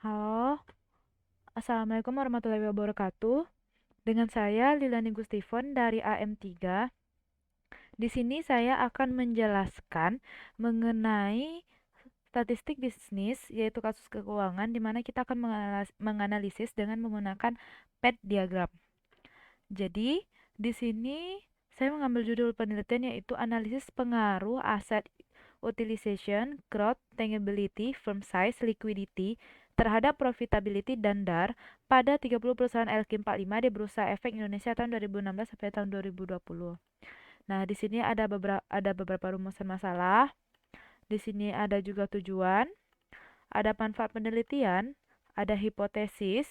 Halo, Assalamualaikum warahmatullahi wabarakatuh. Dengan saya Lilani Gustifon dari AM3. Di sini saya akan menjelaskan mengenai statistik bisnis, yaitu kasus keuangan, di mana kita akan menganalisis dengan menggunakan PET diagram. Jadi, di sini saya mengambil judul penelitian yaitu analisis pengaruh aset utilization, growth, tangibility, firm size, liquidity terhadap profitability dan DAR pada 30 perusahaan LQ45 di Bursa Efek Indonesia tahun 2016 sampai tahun 2020. Nah, di sini ada beberapa rumusan masalah. Di sini ada juga tujuan, ada manfaat penelitian, ada hipotesis.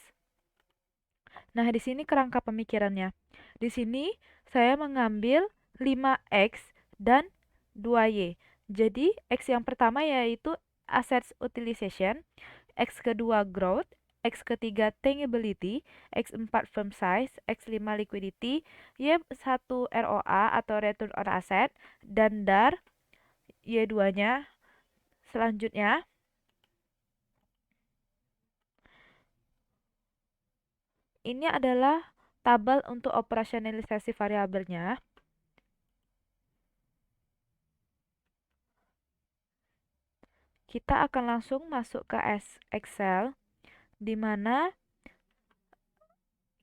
Nah, di sini kerangka pemikirannya. Di sini saya mengambil 5X dan 2Y. Jadi, X yang pertama yaitu assets utilization, X kedua growth, X ketiga tangibility, X4 firm size, X5 liquidity, Y1 ROA atau return on asset, dan DAR Y2-nya. Selanjutnya, ini adalah tabel untuk operasionalisasi variabelnya. Kita akan langsung masuk ke Excel, di mana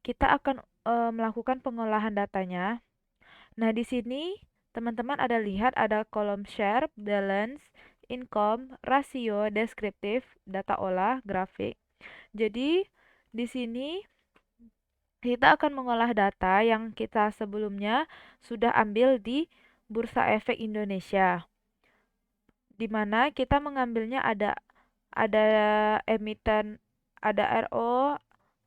kita akan melakukan pengolahan datanya. Nah, di sini teman-teman ada lihat ada kolom share, balance, income, rasio, deskriptif, data olah, grafik. Jadi, di sini kita akan mengolah data yang kita sebelumnya sudah ambil di Bursa Efek Indonesia, di mana kita mengambilnya ada emiten, ada RO,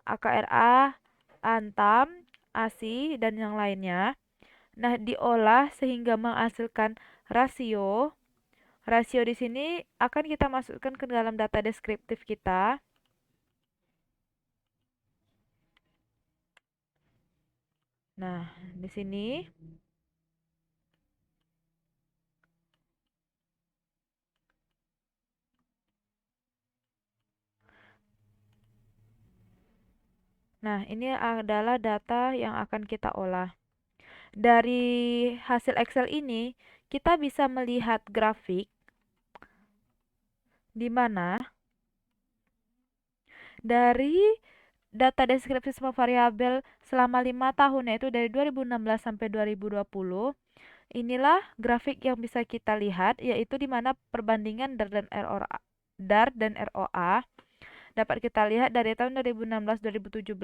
AKRA, Antam, ASI, dan yang lainnya. Nah, diolah sehingga menghasilkan rasio. Rasio di sini akan kita masukkan ke dalam data deskriptif kita. Nah, di sini Nah, ini adalah data yang akan kita olah. Dari hasil Excel ini, kita bisa melihat grafik di mana dari data deskripsi semua variabel selama 5 tahun, yaitu dari 2016 sampai 2020. Inilah grafik yang bisa kita lihat, yaitu di mana perbandingan DAR dan ROA dapat kita lihat dari tahun 2016-2017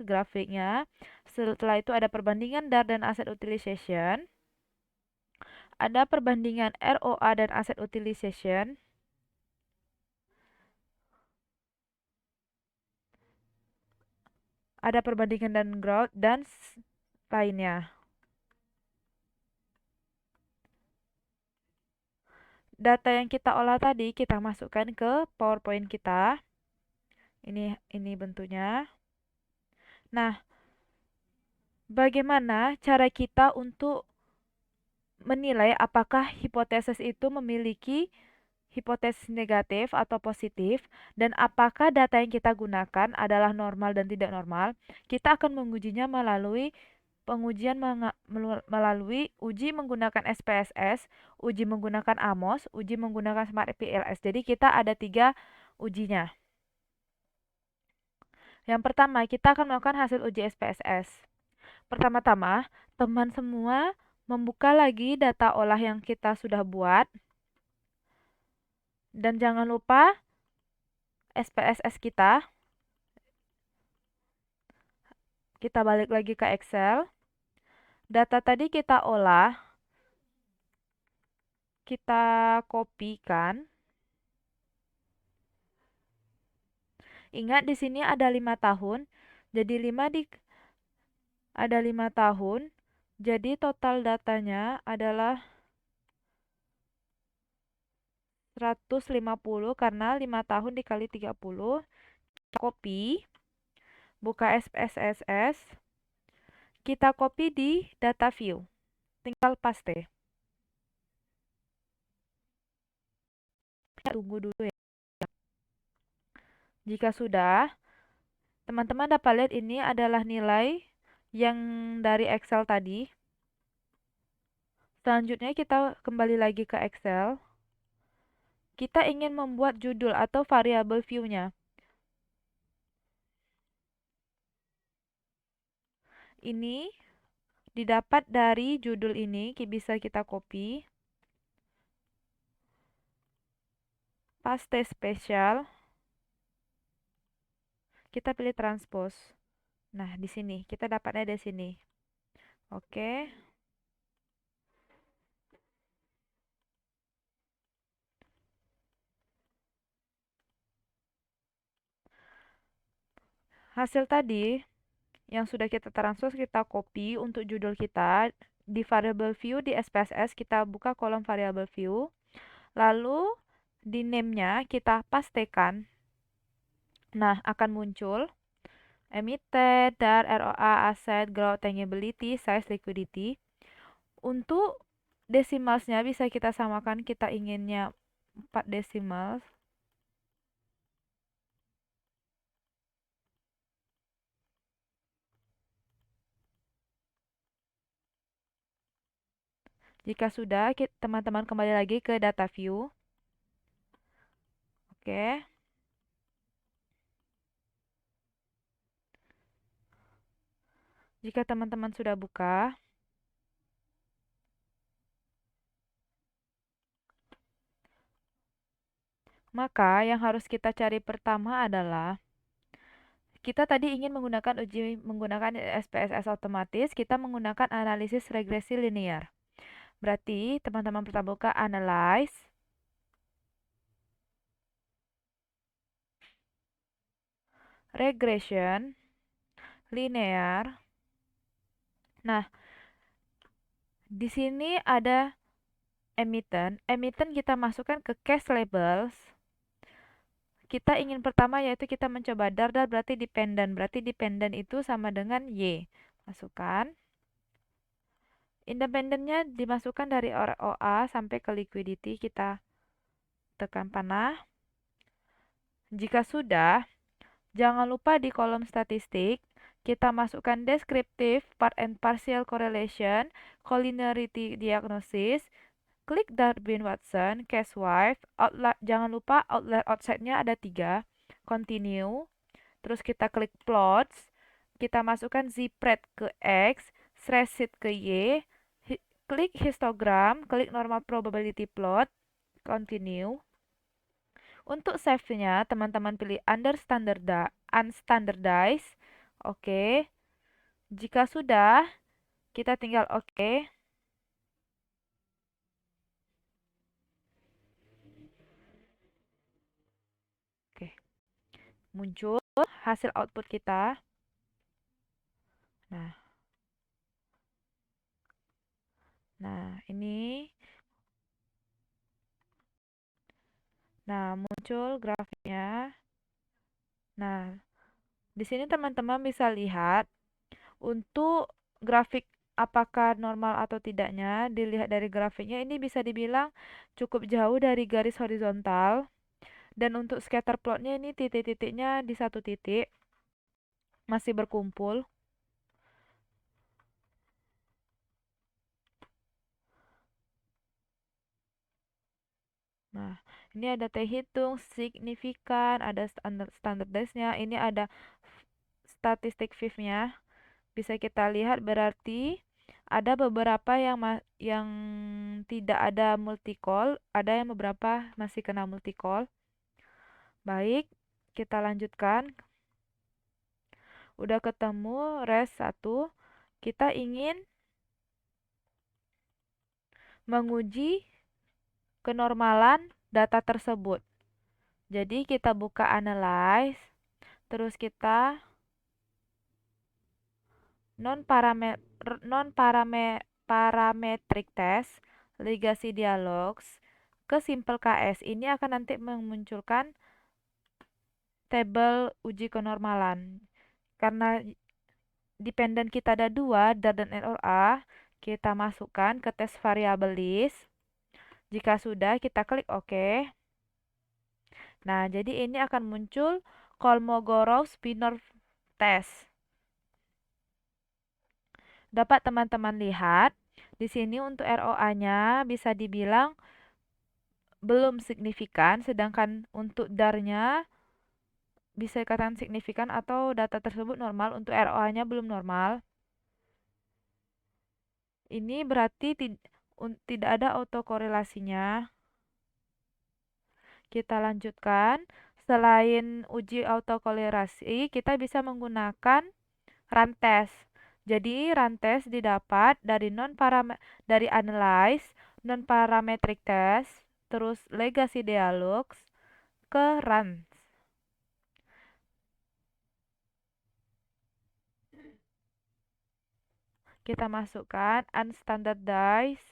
grafiknya. Setelah itu ada perbandingan DAR dan asset utilization, ada perbandingan ROA dan asset utilization, ada perbandingan dan growth, dan lainnya. Data yang kita olah tadi kita masukkan ke PowerPoint kita. Ini bentuknya. Nah, bagaimana cara kita untuk menilai apakah hipotesis itu memiliki hipotesis negatif atau positif, dan apakah data yang kita gunakan adalah normal dan tidak normal? Kita akan mengujinya melalui pengujian melalui uji menggunakan SPSS, uji menggunakan AMOS, uji menggunakan Smart PLS. Jadi kita ada 3 ujinya. Yang pertama, kita akan melakukan hasil uji SPSS. Pertama-tama, teman semua membuka lagi data olah yang kita sudah buat. Dan jangan lupa SPSS kita. Kita balik lagi ke Excel. Data tadi kita olah, kita kopikan. Ingat di sini ada 5 tahun. Jadi ada 5 tahun. Jadi total datanya adalah 150 karena 5 tahun dikali 30. Copy, buka SPSS. Kita copy di data view. Tinggal paste. Tunggu dulu ya. Jika sudah, teman-teman dapat lihat ini adalah nilai yang dari Excel tadi. Selanjutnya kita kembali lagi ke Excel. Kita ingin membuat judul atau variabel view-nya. Ini didapat dari judul ini, bisa kita copy, paste spesial, kita pilih transpose. Nah, di sini kita dapatnya di sini. Oke. Hasil tadi yang sudah kita transpose kita copy untuk judul kita di variable view di SPSS kita buka kolom variable view. Lalu di name-nya kita pastekan. Nah, akan muncul emitted, DAR, ROA, asset, growth, tangibility, size, liquidity. Untuk decimalsnya bisa kita samakan, kita inginnya 4 desimal. Jika sudah, teman-teman kembali lagi ke data view. Oke. Jika teman-teman sudah buka, maka yang harus kita cari pertama adalah kita tadi ingin menggunakan SPSS otomatis, kita menggunakan analisis regresi linear. Berarti teman-teman pertama buka analyze, regression, linear. Nah, di sini ada emitten. Emitten kita masukkan ke case labels. Kita ingin pertama yaitu kita mencoba dar berarti dependent. Berarti dependent itu sama dengan Y. Masukkan. Independennya dimasukkan dari ROA sampai ke liquidity. Kita tekan panah. Jika sudah, jangan lupa di kolom statistik kita masukkan descriptive, part and partial correlation, collinearity diagnosis, klik Darwin-Watson, case wife, jangan lupa outlier outside-nya ada 3, continue, terus kita klik plots, kita masukkan zpret ke X, spreadsheet ke Y, klik histogram, klik normal probability plot, continue. Untuk save-nya, teman-teman pilih unstandardized. Oke. Jika sudah, kita tinggal oke. Oke. Muncul hasil output kita. Nah. Nah, ini. Nah, muncul grafiknya. Nah, di sini teman-teman bisa lihat untuk grafik apakah normal atau tidaknya, dilihat dari grafiknya ini bisa dibilang cukup jauh dari garis horizontal. Dan untuk scatter plotnya ini titik-titiknya di satu titik masih berkumpul. Nah, ini ada T hitung, signifikan, ada standardized-nya, ini ada statistik fifth-nya. Bisa kita lihat berarti ada beberapa yang tidak ada multi-call, ada yang beberapa masih kena multi-call. Baik, kita lanjutkan. Udah ketemu res 1. Kita ingin menguji kenormalan data tersebut. Jadi kita buka analyze, terus kita non-parametric test, legacy dialogs, ke simple KS. Ini akan nanti memunculkan tabel uji kenormalan. Karena dependent kita ada 2, dar dan ROA, kita masukkan ke tes variable list. Jika sudah, kita klik OK. Nah, jadi ini akan muncul Kolmogorov-Smirnov test. Dapat teman-teman lihat, di sini untuk ROA-nya bisa dibilang belum signifikan, sedangkan untuk DAR-nya bisa dikatakan signifikan atau data tersebut normal, untuk ROA-nya belum normal. Ini berarti tidak ada autokorelasinya. Kita lanjutkan. Selain uji autokorelasi, kita bisa menggunakan rantes. Jadi rantes didapat dari dari analyze, non parametric test, terus legacy dialogues ke runs. Kita masukkan unstandardized.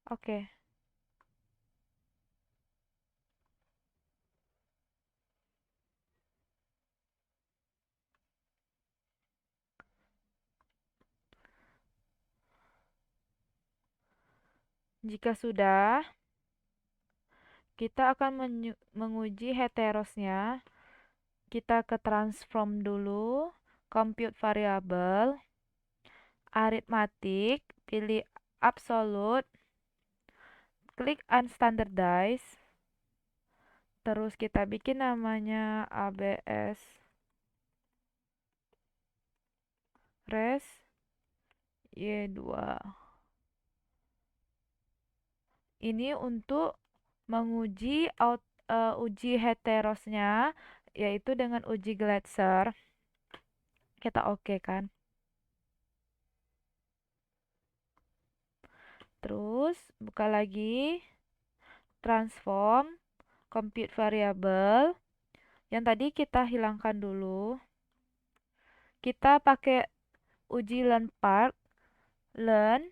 Oke. Jika sudah, kita akan menguji heterosnya. Kita ke transform dulu, compute variable, arithmetic, pilih absolute, klik unstandardized, terus kita bikin namanya ABS res Y2. Ini untuk menguji uji heterosnya, yaitu dengan uji Glatzer. Kita oke kan. Terus buka lagi, transform, compute variable. Yang tadi kita hilangkan dulu. Kita pakai uji learn part, learn,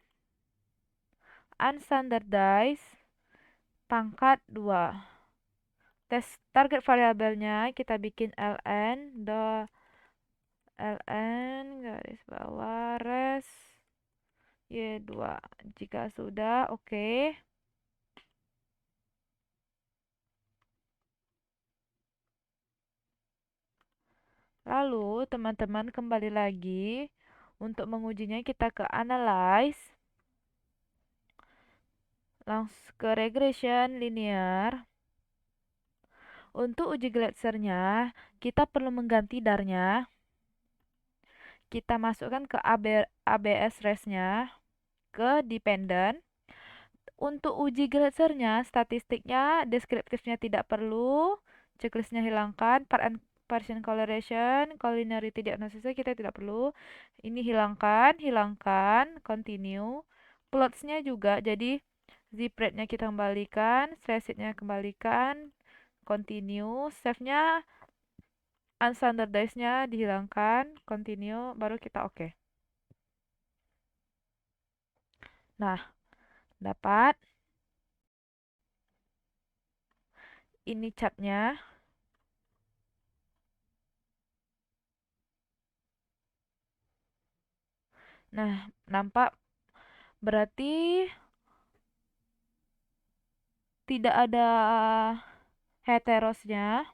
unstandardized, pangkat 2. Target variabelnya kita bikin ln garis bawah res Y2. Jika sudah, oke. Lalu teman-teman kembali lagi. Untuk mengujinya kita ke analyze, langsung ke regression linear. Untuk uji Glatzernya, kita perlu mengganti darnya. Kita masukkan ke ABS res-nya, ke dependent. Untuk uji Glatzernya, statistiknya, deskriptifnya tidak perlu, checklistnya hilangkan, part and partial correlation, collinearity diagnosisnya kita tidak perlu. Ini hilangkan, continue. Plots-nya juga, jadi zip rate-nya kita kembalikan, stress rate-nya kembalikan, continue. Save-nya, unstandardized-nya dihilangkan, continue, baru kita oke. Nah, dapat. Ini chart-nya. Nah, nampak berarti tidak ada heterosnya.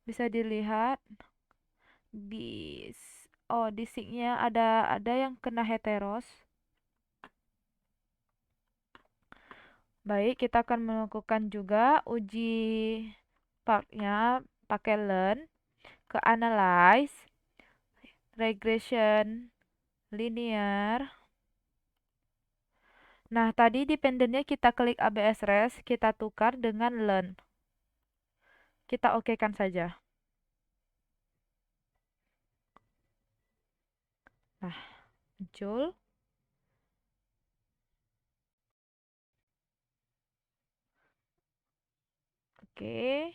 Bisa dilihat di di signya ada yang kena heteros. Baik, kita akan melakukan juga uji partnya pakai learn, ke analyze, regression linear. Nah, tadi dependennya kita klik ABS res, kita tukar dengan learn. Kita okekan saja. Nah, muncul. Oke.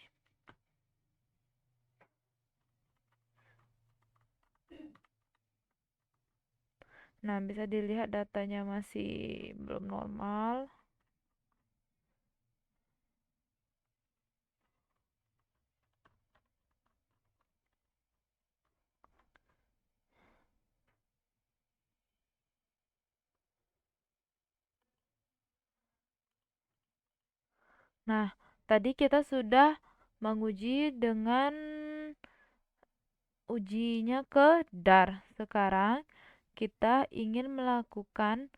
Nah, bisa dilihat datanya masih belum normal. Nah, tadi kita sudah menguji dengan ujinya ke DAR. Sekarang kita ingin melakukan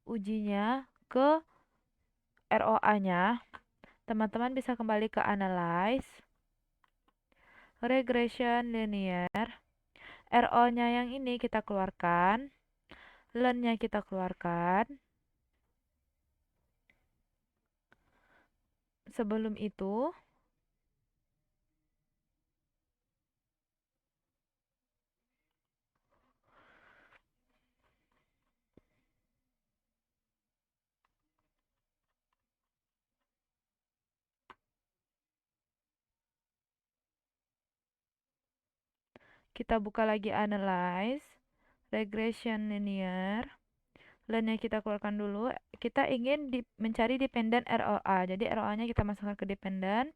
ujinya ke ROA-nya. Teman-teman bisa kembali ke Analyze, Regression Linear. RO-nya yang ini kita keluarkan, Learn-nya kita keluarkan. Sebelum itu, kita buka lagi Analyze, Regression Linear. Learn-nya kita keluarkan dulu. Kita ingin mencari dependent ROA. Jadi ROA-nya kita masukkan ke dependent.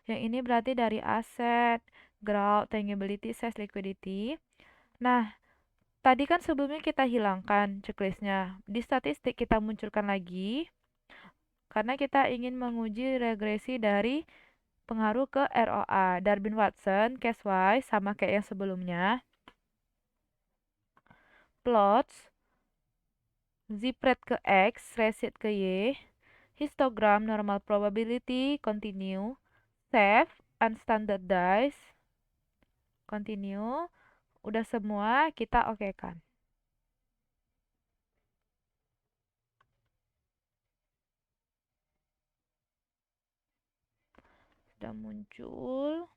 Yang ini berarti dari aset, growth, tangibility, size, liquidity. Nah, tadi kan sebelumnya kita hilangkan checklistnya. Di statistik kita munculkan lagi. Karena kita ingin menguji regresi dari pengaruh ke ROA. Darwin-Watson, case-wise, sama kayak yang sebelumnya. Plots, Z-spread ke X, reset ke Y. Histogram, normal probability, continue. Save, unstandardized, continue. Udah semua, kita oke kan. Sudah muncul.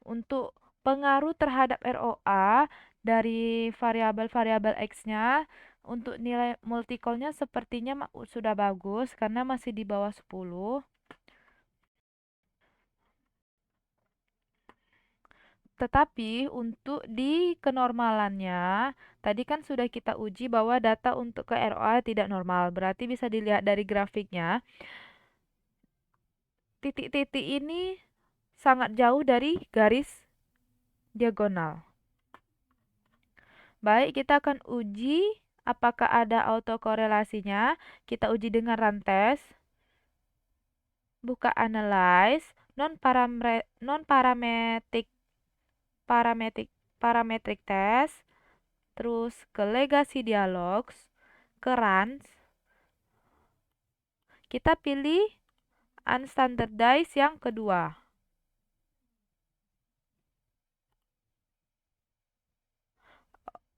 Untuk pengaruh terhadap ROA dari variabel-variabel X-nya, untuk nilai multicolnya sepertinya sudah bagus karena masih di bawah 10. Tetapi untuk di kenormalannya, tadi kan sudah kita uji bahwa data untuk ke ROA tidak normal. Berarti bisa dilihat dari grafiknya, titik-titik ini sangat jauh dari garis diagonal. Baik, kita akan uji apakah ada autokorelasinya. Kita uji dengan rantes. Buka analyze, non-parametric parametric parametric test, terus ke legacy dialogs, ke runs. Kita pilih unstandardized yang kedua.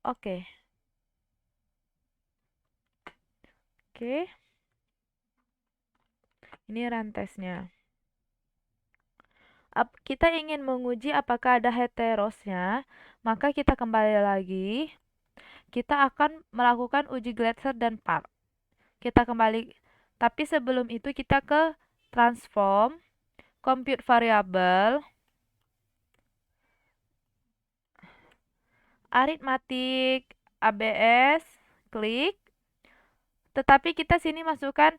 Oke. Oke. Ini rantesnya. Kita ingin menguji apakah ada heterosnya, maka kita kembali lagi. Kita akan melakukan uji Glatzer dan Park. Kita kembali, tapi sebelum itu kita ke transform, compute variable, arithmetic, ABS, klik. Tetapi kita sini masukkan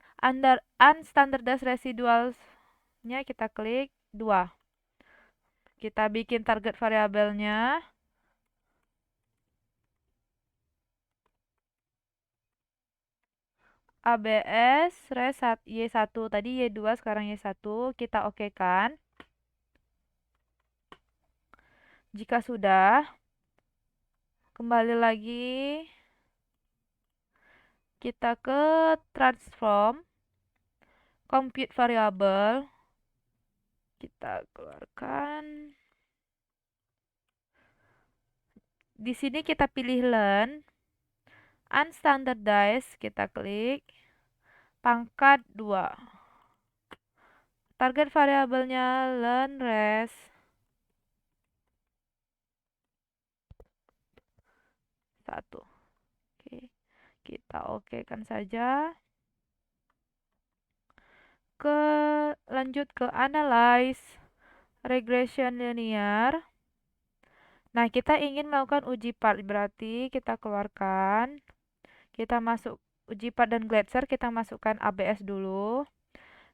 unstandardized residualsnya, kita klik 2. Kita bikin target variabelnya. ABS res Y1 tadi Y2 sekarang Y1 kita oke kan. Jika sudah, kembali lagi kita ke transform, compute variable, kita keluarkan. Di sini kita pilih learn, unstandardized kita klik, pangkat 2. Target variabelnya learn res 1. Oke, kita oke kan saja. Lanjut ke analyze regression linear. Nah, kita ingin melakukan uji part, berarti kita keluarkan. Kita masuk uji part dan Glatzer, kita masukkan ABS dulu.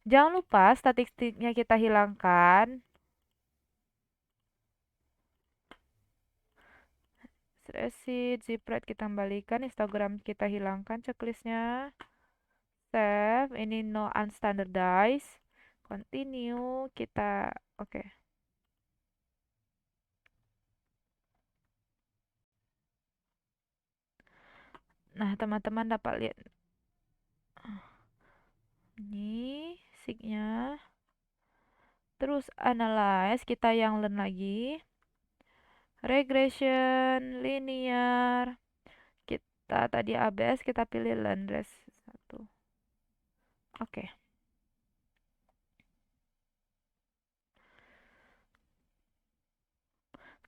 Jangan lupa statistiknya kita hilangkan. Receipt, zipred kita kembalikan, histogram kita hilangkan checklistnya. Save, ini no unstandardized. Continue, kita oke. Nah, teman-teman dapat lihat ini signya. Terus analyze, kita yang learn lagi. Regression, linear. Kita tadi ABS, kita pilih Landrace 1. Oke.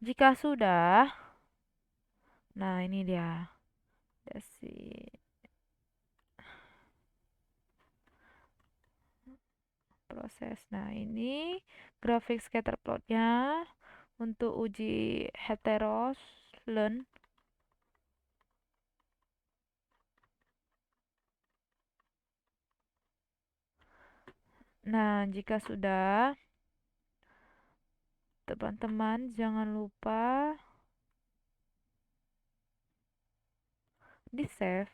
Jika sudah, nah ini dia. Desi proses. Nah, ini grafik scatter plotnya untuk uji heteros learn. Nah, jika sudah, teman-teman jangan lupa di save.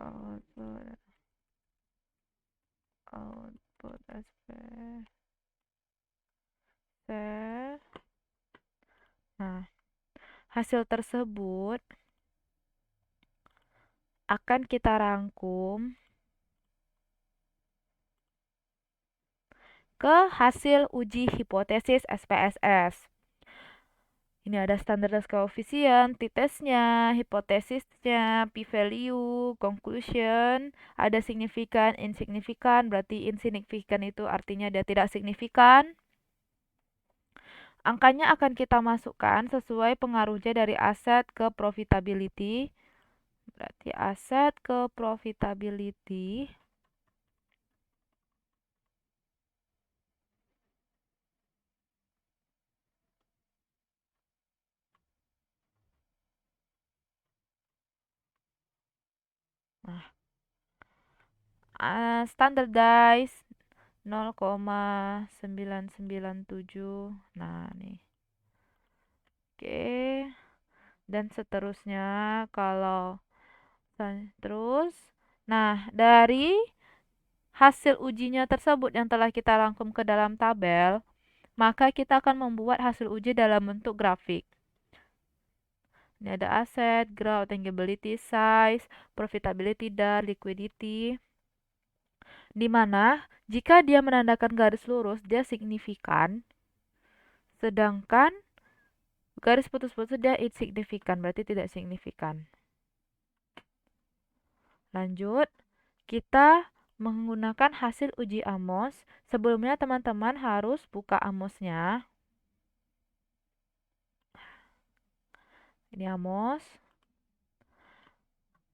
Output, output save. Nah, hasil tersebut akan kita rangkum ke hasil uji hipotesis SPSS. Ini ada standardized coefficient, t-testnya, hipotesisnya, p-value, conclusion, ada signifikan, insignifikan, berarti insignifikan itu artinya dia tidak signifikan. Angkanya akan kita masukkan sesuai pengaruhnya dari aset ke profitability. Berarti aset ke profitability. Nah, standardized 0,997. Nah, nih. Oke. Dan seterusnya kalau terus. Nah, dari hasil ujinya tersebut yang telah kita rangkum ke dalam tabel, maka kita akan membuat hasil uji dalam bentuk grafik. Ini ada aset, growth, tangibility, size, profitability, dan liquidity. Di mana jika dia menandakan garis lurus, dia signifikan. Sedangkan garis putus-putus dia insignifikan, berarti tidak signifikan. Lanjut, kita menggunakan hasil uji Amos. Sebelumnya teman-teman harus buka Amosnya. Ini Amos.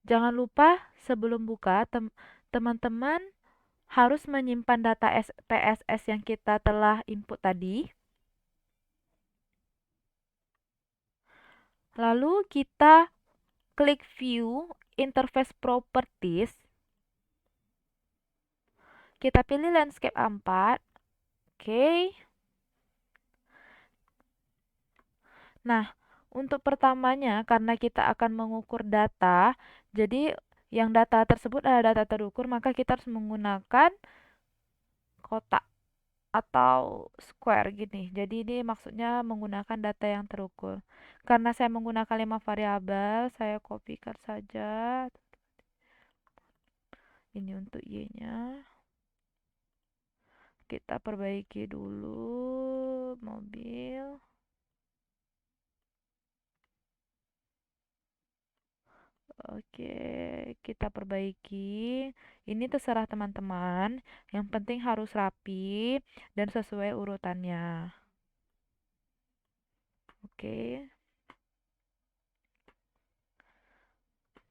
Jangan lupa sebelum buka, teman-teman harus menyimpan data PSS yang kita telah input tadi. Lalu kita klik View Interface Properties. Kita pilih Landscape 4. Oke. Nah, untuk pertamanya karena kita akan mengukur data, jadi yang data tersebut adalah data terukur, maka kita harus menggunakan kotak atau square gini. Jadi ini maksudnya menggunakan data yang terukur. Karena saya menggunakan 5 variabel, saya kopikan saja. Ini untuk Y-nya. Kita perbaiki dulu mobil. Oke, kita perbaiki. Ini terserah teman-teman. Yang penting harus rapi dan sesuai urutannya. Oke.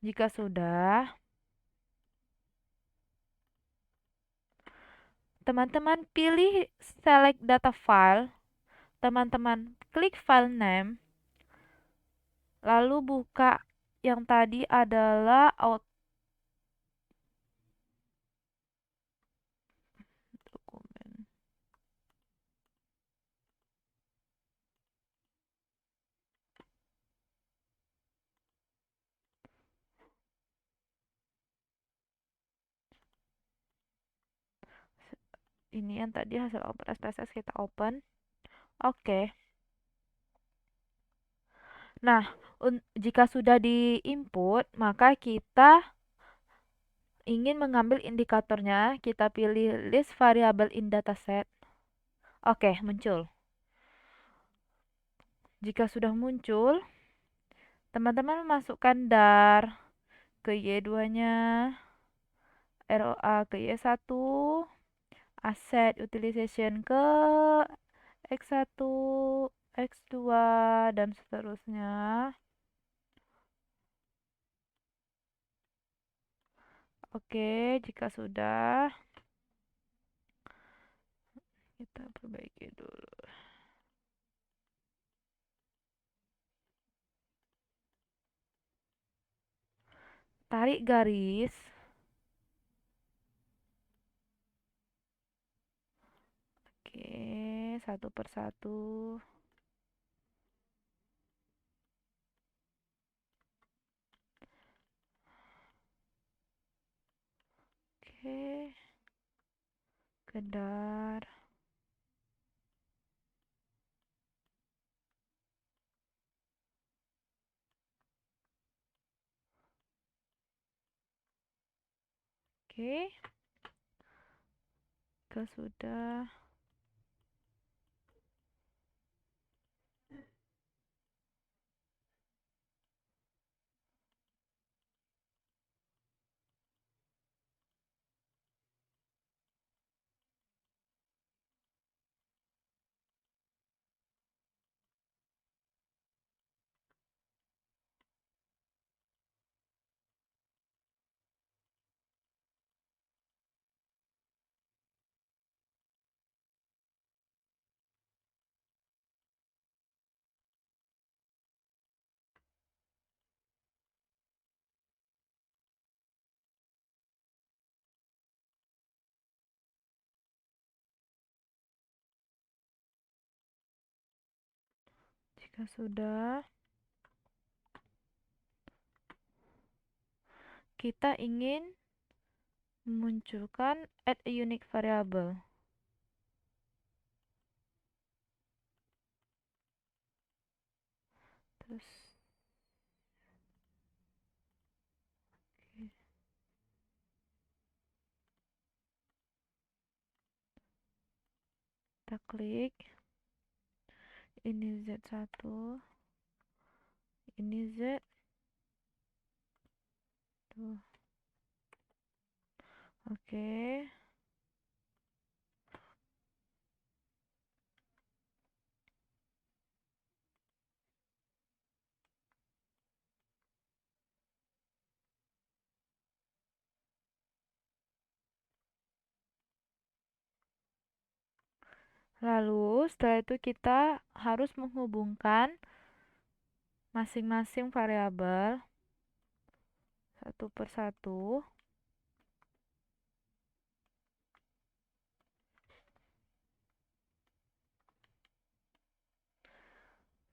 Jika sudah, teman-teman pilih select data file. Teman-teman klik file name. Lalu buka yang tadi adalah out dokumen. Ini yang tadi hasil open SPSS kita open. Oke. Nah, jika sudah di-input, maka kita ingin mengambil indikatornya, kita pilih list variable in dataset. Oke, muncul. Jika sudah muncul, teman-teman memasukkan dar ke Y2-nya, ROA ke Y1, asset utilization ke X1, X2, dan seterusnya. Oke, jika sudah, kita perbaiki dulu. Tarik garis. Oke, satu persatu. Oke, kedar. Oke, jika sudah, jika sudah, kita ingin memunculkan add a unique variable. Terus kita klik, ini Z1, ini Z2. Oke. Lalu setelah itu kita harus menghubungkan masing-masing variabel satu persatu.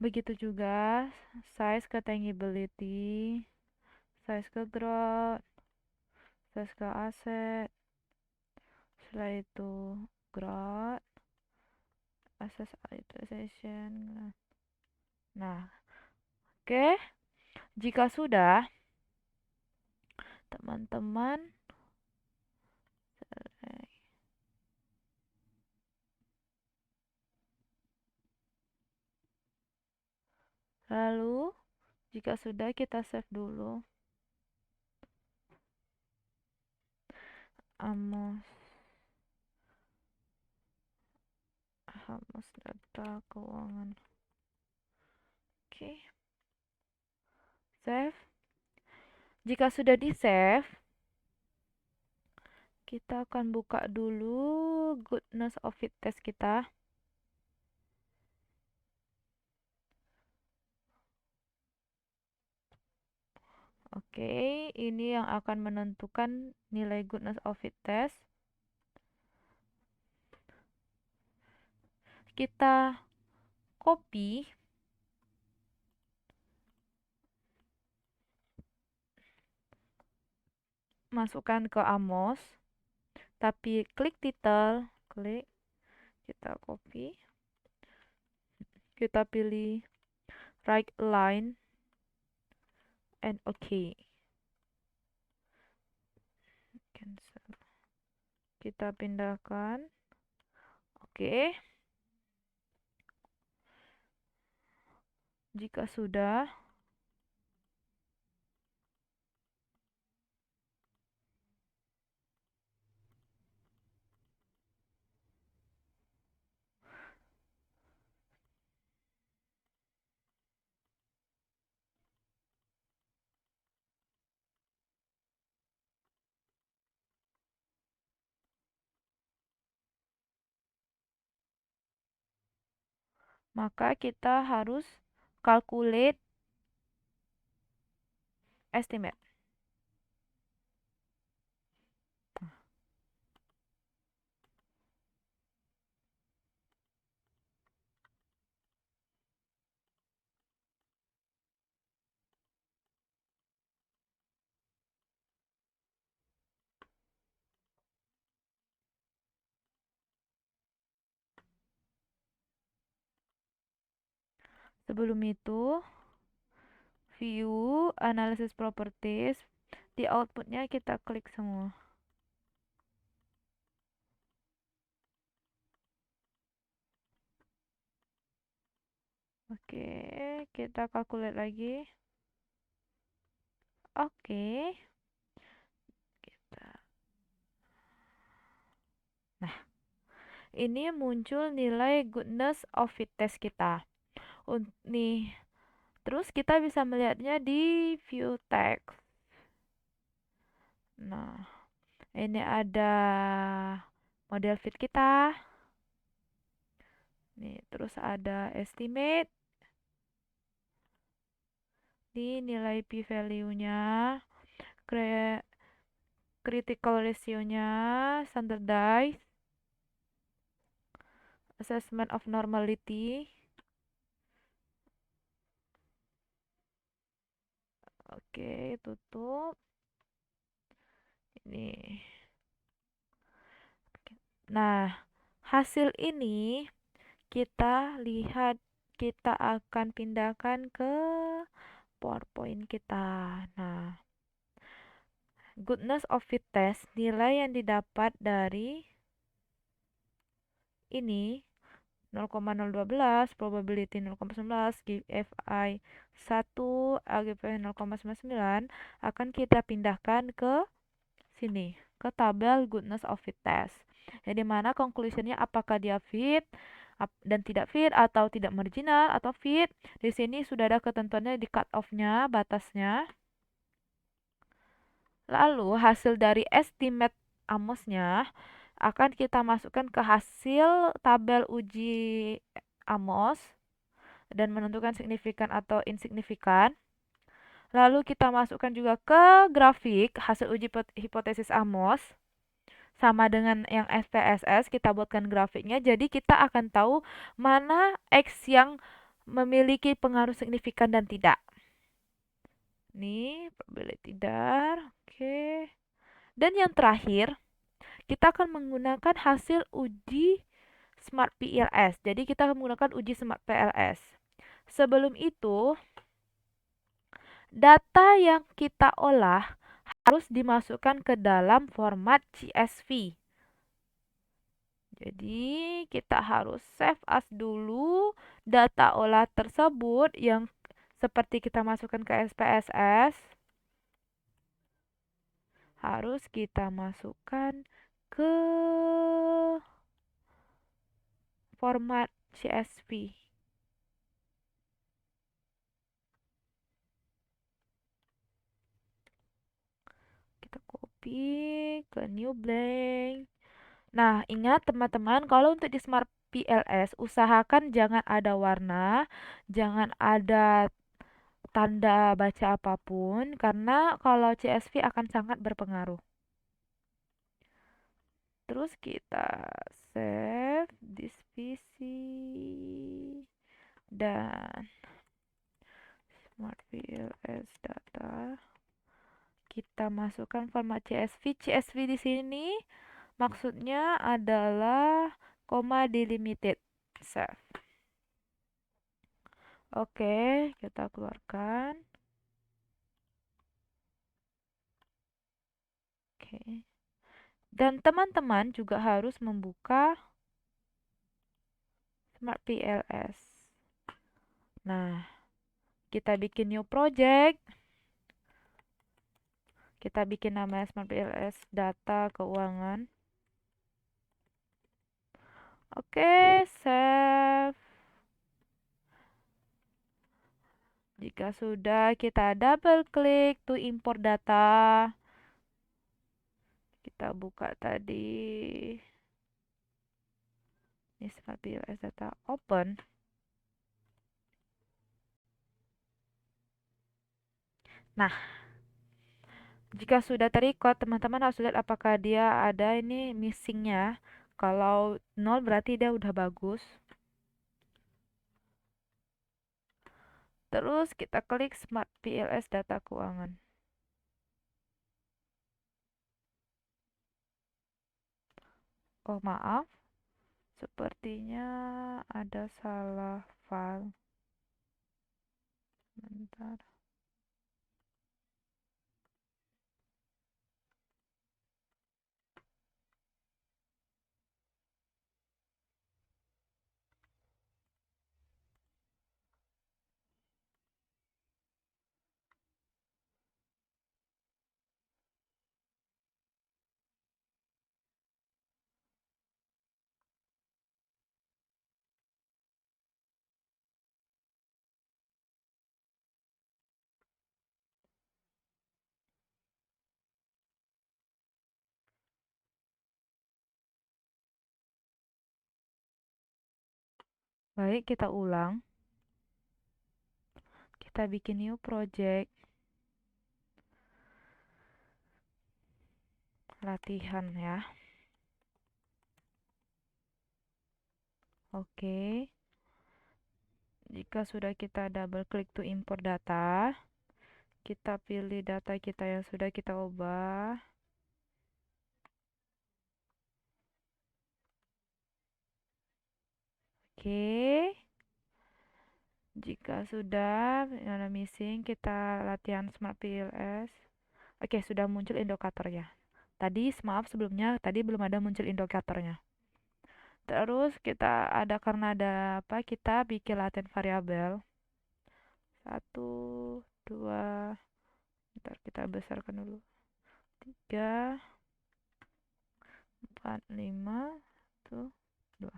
Begitu juga size ke tangibility, size ke growth, size ke asset. Setelah itu growth, asset utilization. Nah, oke. Jika sudah, teman-teman lalu jika sudah kita save dulu. Amos data keuangan. Oke. Save. Jika sudah di save, kita akan buka dulu goodness of fit test kita. Oke, ini yang akan menentukan nilai goodness of fit test. Kita copy, masukkan ke Amos, tapi klik title, klik, kita copy, kita pilih right align and OK. Cancel. Kita pindahkan. Oke. Jika sudah, maka kita harus calculate estimate. Sebelum itu, view, analysis properties, di outputnya kita klik semua. Oke, kita calculate lagi. Oke, kita. Nah, ini muncul nilai goodness of fit test kita. Nih, terus kita bisa melihatnya di view text. Nah, ini ada model fit kita. Nih, terus ada estimate. Di nilai p-value-nya, critical ratio-nya, standardized, assessment of normality. Oke, tutup. Ini. Nah, hasil ini kita lihat, kita akan pindahkan ke PowerPoint kita. Nah, goodness of fit test, nilai yang didapat dari ini 0,012, probability 0,19, GFI 1, AGPS 0,99 akan kita pindahkan ke sini, ke tabel goodness of fit test. Jadi mana conclusionnya apakah dia fit dan tidak fit, atau tidak marginal atau fit. Di sini sudah ada ketentuannya di cut off-nya, batasnya. Lalu hasil dari estimate Amos-nya akan kita masukkan ke hasil tabel uji Amos dan menentukan signifikan atau insignifikan. Lalu kita masukkan juga ke grafik hasil uji hipotesis Amos. Sama dengan yang SPSS, kita buatkan grafiknya. Jadi kita akan tahu mana X yang memiliki pengaruh signifikan dan tidak. Nih, probability dar. Oke. Dan yang terakhir, kita akan menggunakan hasil uji Smart PLS. Jadi kita akan menggunakan uji Smart PLS. Sebelum itu, data yang kita olah harus dimasukkan ke dalam format CSV. Jadi kita harus save as dulu data olah tersebut yang seperti kita masukkan ke SPSS. Harus kita masukkan ke format CSV. Kita copy ke new blank. Nah, ingat teman-teman, kalau untuk di Smart PLS, usahakan jangan ada warna, jangan ada tanda baca apapun karena kalau CSV akan sangat berpengaruh. Terus kita save this PC dan Smart VLS data. Kita masukkan format CSV. CSV di sini maksudnya adalah koma delimited. Save. Oke, kita keluarkan. Oke. Dan teman-teman juga harus membuka Smart PLS. Nah, kita bikin new project. Kita bikin namanya Smart PLS data keuangan. Oke, save. Jika sudah, kita double klik to import data. Kita buka tadi. Ini Smart PLS data open. Nah, jika sudah terrecord, teman-teman harus lihat apakah dia ada ini missingnya. Kalau 0 berarti dia udah bagus. Terus kita klik Smart PLS data keuangan. Oh maaf, sepertinya ada salah file. Bentar. Baik, kita ulang. Kita bikin new project. Latihan ya. Oke. Jika sudah kita double klik to import data, kita pilih data kita yang sudah kita ubah. Oke. Jika sudah ada missing, kita latihan Smart PLS. Oke, sudah muncul indikatornya. Tadi, maaf sebelumnya, tadi belum ada muncul indikatornya. Terus kita ada karena ada apa? Kita bikin laten variabel. Satu, dua, bentar kita besarkan dulu. Tiga, empat, lima, satu, dua.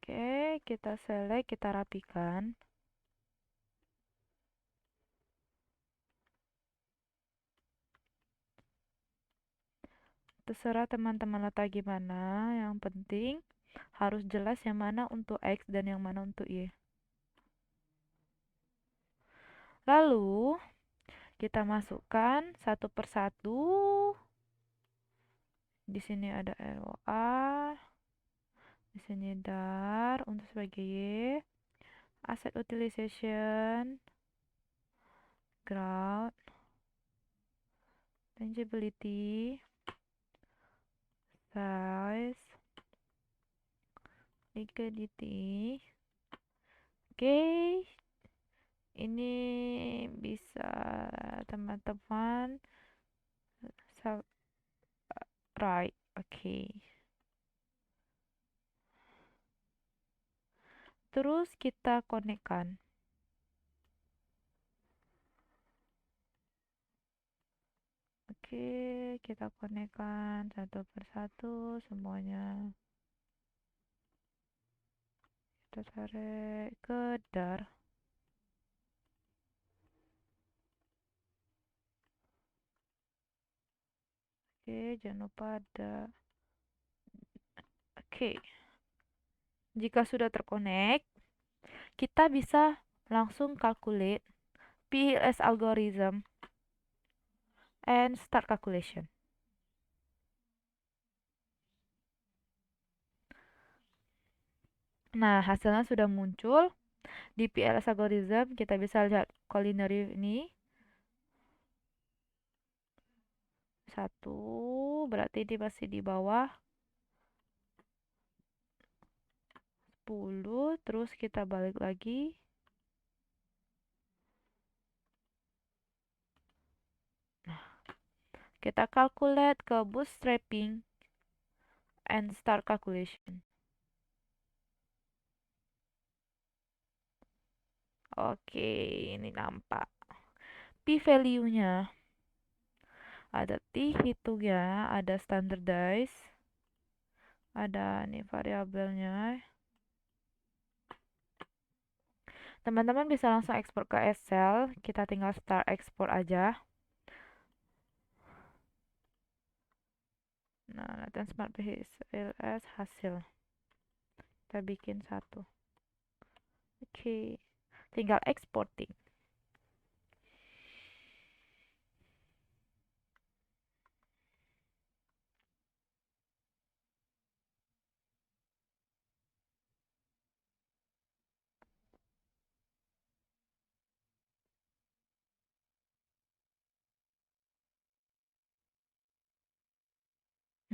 Oke, kita select, kita rapikan. Terserah teman-teman letak gimana, yang penting harus jelas yang mana untuk X dan yang mana untuk Y. Lalu, kita masukkan satu persatu. Di sini ada ROA, di sini DAR untuk sebagai Y, asset utilization, growth, tangibility, size, liquidity. Oke, ini bisa teman-teman right. Oke. Terus kita konekkan. Oke, kita konekkan satu persatu semuanya. Kita tarik ke DAR. Oke, jangan lupa ada. Oke. Jika sudah terkonek, kita bisa langsung calculate PLS algorithm and start calculation. Nah, hasilnya sudah muncul. Di PLS algorithm kita bisa lihat culinary ini. 1, berarti ini masih di bawah 10, terus kita balik lagi. Kita calculate ke bootstrapping and start calculation. Oke, ini nampak. P-value-nya ada t-hitungnya, ada standardize, ada nih variabelnya. Teman-teman bisa langsung ekspor ke Excel, kita tinggal start ekspor aja. Nah, latihan smart PLS hasil. Kita bikin 1. Oke, tinggal exporting.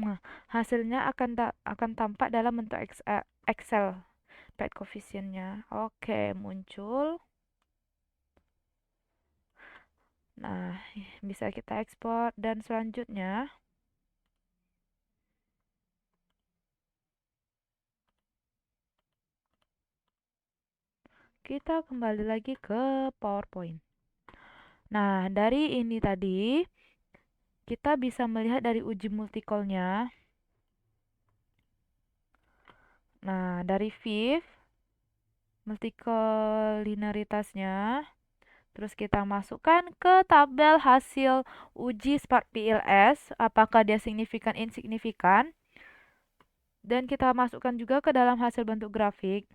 Nah, hasilnya akan tampak dalam bentuk Excel pad coefficient-nya. Oke, muncul. Nah, bisa kita ekspor dan selanjutnya kita kembali lagi ke PowerPoint. Nah, dari ini tadi kita bisa melihat dari uji multicolnya. Nah, dari VIF multicollinearitasnya, terus kita masukkan ke tabel hasil uji Smart PLS, apakah dia signifikan insignifikan. Dan kita masukkan juga ke dalam hasil bentuk grafik.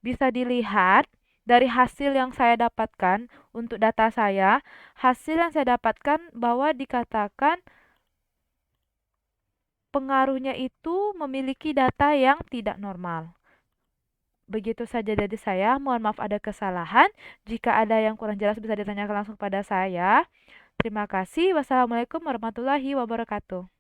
Bisa dilihat dari hasil yang saya dapatkan untuk data saya, hasil yang saya dapatkan bahwa dikatakan pengaruhnya itu memiliki data yang tidak normal. Begitu saja dari saya, mohon maaf ada kesalahan. Jika ada yang kurang jelas bisa ditanyakan langsung pada saya. Terima kasih. Wassalamualaikum warahmatullahi wabarakatuh.